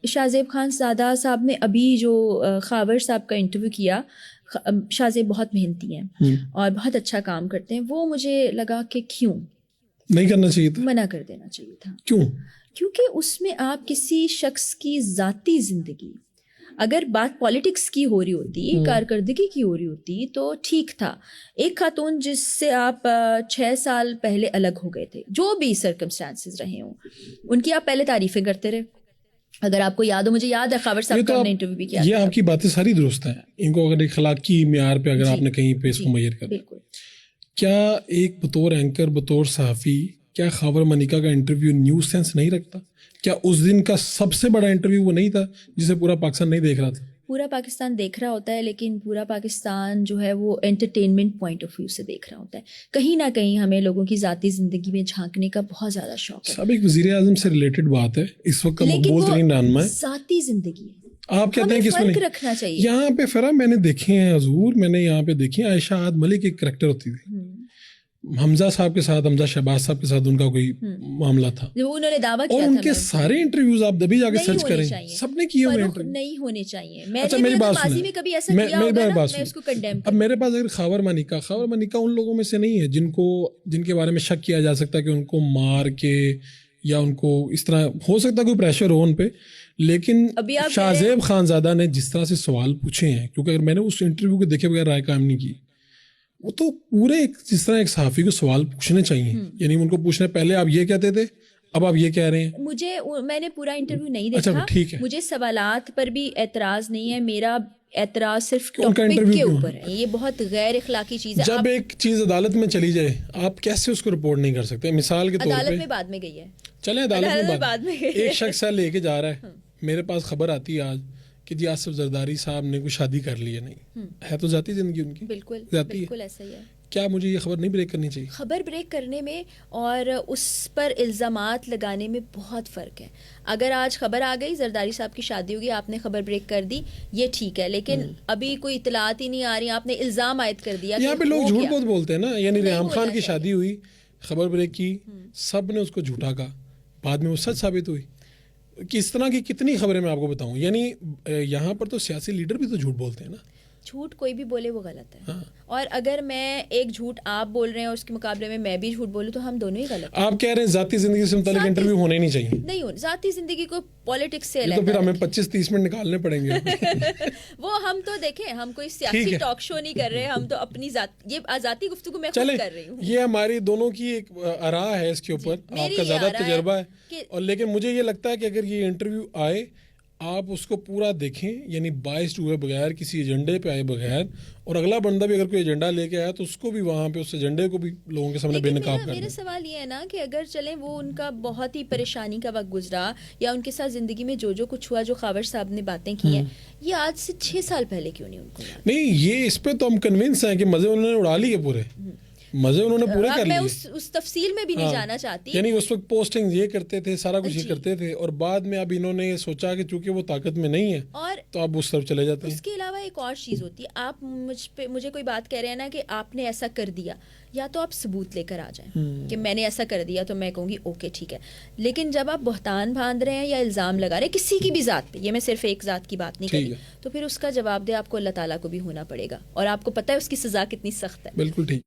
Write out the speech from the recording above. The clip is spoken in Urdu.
شاہ زیب خان زادہ صاحب نے ابھی جو خاور صاحب کا انٹرویو کیا، شاہ زیب بہت محنتی ہیں اور بہت اچھا کام کرتے ہیں. وہ مجھے لگا کہ کیوں نہیں کرنا چاہیے تھا، منع کر دینا چاہیے تھا. کیونکہ اس میں آپ کسی شخص کی ذاتی زندگی، اگر بات پالیٹکس کی ہو رہی ہوتی، کارکردگی کی ہو رہی ہوتی تو ٹھیک تھا. ایک خاتون جس سے آپ 6 سال پہلے الگ ہو گئے تھے، جو بھی سرکمسٹانسز رہے ہوں، ان کی آپ پہلے تعریفیں کرتے رہے. اگر آپ کو یاد ہو، مجھے یاد ہے خاور صاحب کا ہم نے انٹرویو بھی کیا. یہ آپ کی باتیں ساری درست ہیں. ان کو اگر اخلاقی معیار پہ اگر آپ نے کہیں پہ اس کو میئر کر، بالکل. کیا ایک بطور اینکر، بطور صحافی، کیا خاور ملکہ کا انٹرویو نیوز سینس نہیں رکھتا؟ کیا اس دن کا سب سے بڑا انٹرویو وہ نہیں تھا جسے پورا پاکستان نہیں دیکھ رہا تھا؟ پورا پاکستان دیکھ رہا ہوتا ہے، لیکن پورا پاکستان جو ہے وہ انٹرٹینمنٹ پوائنٹ آف ویو سے دیکھ رہا ہوتا ہے. کہیں نہ کہیں ہمیں لوگوں کی ذاتی زندگی میں جھانکنے کا بہت زیادہ شوق ہے. سابق وزیر اعظم سے ریلیٹڈ بات ہے، اس وقت کا مقبول ترین رہنما ہے. ذاتی زندگی ہے، آپ کہتے ہیں کہ اس میں فرق رکھنا چاہیے. یہاں پہ فرا میں نے دیکھے ہیں حضور، میں نے یہاں پہ دیکھی عائشہ عاد ملک ایک کریکٹر ہوتی تھی. حمزہ صاحب کے ساتھ، حمزہ شہباز صاحب کے ساتھ ان کا کوئی معاملہ تھا، انہوں نے دعویٰ کیا اور ان کے سارے انٹرویوز آپ ابھی جا کے سرچ کریں، سب نے کیے ہوئے انٹرویو. نہیں ہونے چاہیے. اچھا میری بات سنیں، اب میرے پاس اگر خاور ملکہ ان لوگوں میں سے نہیں ہے جن کے بارے میں شک کیا جا سکتا ہے کہ ان کو مار کے یا ان کو اس طرح ہو سکتا ہے کوئی پریشر ہو ان پہ. لیکن شاہ زیب خان زادہ نے جس طرح سے سوال پوچھے ہیں، کیونکہ اگر میں نے اس انٹرویو کو دیکھے بغیر رائے قائم نہیں کی، وہ تو پورے جس طرح ایک صحافی کو سوال پوچھنے چاہیے، یعنی ان کو پوچھنے پہلے آپ یہ کہتے تھے، اب آپ یہ کہہ رہے ہیں. میں نے پورا انٹرویو نہیں دیکھا، مجھے سوالات پر بھی اعتراض نہیں ہے. میرا اعتراض صرف ٹاپک کے اوپر ہے. یہ بہت غیر اخلاقی چیز ہے. جب ایک چیز عدالت میں چلی جائے، آپ کیسے اس کو رپورٹ نہیں کر سکتے؟ مثال کے طور پہ عدالت میں بعد میں گئی ہے، چلیں عدالت میں بعد میں ایک شخص ہے لے کے جا رہا ہے، میرے پاس خبر آتی ہے آج کہ جی آصف زرداری صاحب نے کوئی شادی کر لی ہے. نہیں ہے تو ذاتی زندگی ان کی، بالکل ایسا ہی ہے. کیا مجھے یہ خبر نہیں بریک کرنی چاہیے؟ خبر بریک کرنے میں اور اس پر الزامات لگانے میں بہت فرق ہے. اگر آج خبر آ گئی زرداری صاحب کی شادی ہوگی، آپ نے خبر بریک کر دی، یہ ٹھیک ہے. لیکن ابھی کوئی اطلاعات ہی نہیں آ رہی، آپ نے الزام عائد کر دیا. یہاں پہ لوگ جھوٹ بہت بولتے ہیں نا، یعنی ریحام خان کی شادی ہوئی، خبر بریک کی، سب نے اس کو جھوٹا کہا، بعد میں وہ سچ ثابت ہوئی. کس طرح کی کتنی خبریں میں آپ کو بتاؤں. یعنی یہاں پر تو سیاسی لیڈر بھی تو جھوٹ بولتے ہیں نا. جھوٹ کوئی بھی بولے وہ غلط ہے. اور اگر میں ایک جھوٹ آپ بول رہے ہیں اور اس کے مقابلے میں میں بھی جھوٹ بولوں تو ہم دونوں ہی غلط ہیں. آپ کہہ رہے ہیں ذاتی زندگی سے متعلق انٹرویو ہونے نہیں چاہیے. نہیں ہو ذاتی زندگی کو پالیٹکس سے تو پھر ہمیں 25-30 منٹ نکالنے پڑیں گے. وہ ہم تو دیکھیں، ہم کوئی سیاسی ٹاک شو نہیں کر رہے، ہم تو اپنی یہ ذاتی گفتگو میں خود کر رہی ہوں. یہ ہماری دونوں کی ایک آراء ہے، اس کے اوپر آپ کا زیادہ تجربہ ہے. اور لیکن مجھے یہ لگتا ہے کہ اگر یہ انٹرویو آئے، آپ اس کو پورا دیکھیں، یعنی باعث ہوئے بغیر، کسی ایجنڈے پہ آئے بغیر، اور اگلا بندہ بھی اگر کوئی ایجنڈا لے کے آیا تو اس کو بھی وہاں پہ اس ایجنڈے کو بھی لوگوں کے سامنے بے نقاب کرنا. میرا سوال یہ ہے نا کہ اگر چلیں وہ ان کا بہت ہی پریشانی کا وقت گزرا یا ان کے ساتھ زندگی میں جو کچھ ہوا، جو خاور صاحب نے باتیں کی ہیں، یہ آج سے 6 سال پہلے کیوں نہیں ان کو یاد؟ نہیں، یہ اس پہ تو ہم کنونس ہیں کہ مزے انہوں نے اڑا لیے، پورے مزے انہوں نے پورے کر لیے. میں اس تفصیل میں بھی نہیں جانا چاہتی. یعنی اس وقت پوسٹنگ یہ کرتے تھے، سارا کچھ یہ کرتے تھے، اور بعد میں اب انہوں نے یہ سوچا کہ چونکہ وہ طاقت میں نہیں ہے اور تو اب اس طرف چلے جاتے ہیں. اس کے علاوہ ایک اور چیز ہوتی ہے، آپ مجھے کوئی بات کہہ رہے ہیں نا کہ آپ نے ایسا کر دیا، یا تو آپ ثبوت لے کر آ جائیں کہ میں نے ایسا کر دیا تو میں کہوں گی اوکے ٹھیک ہے. لیکن جب آپ بہتان باندھ رہے ہیں یا الزام لگا رہے ہیں کسی کی بھی ذات پہ، یہ میں صرف ایک ذات کی بات نہیں کر رہی، تو پھر اس کا جواب دہ آپ کو اللہ تعالیٰ کو بھی ہونا پڑے گا، اور آپ کو پتہ ہے اس کی سزا کتنی سخت ہے. بالکل ٹھیک.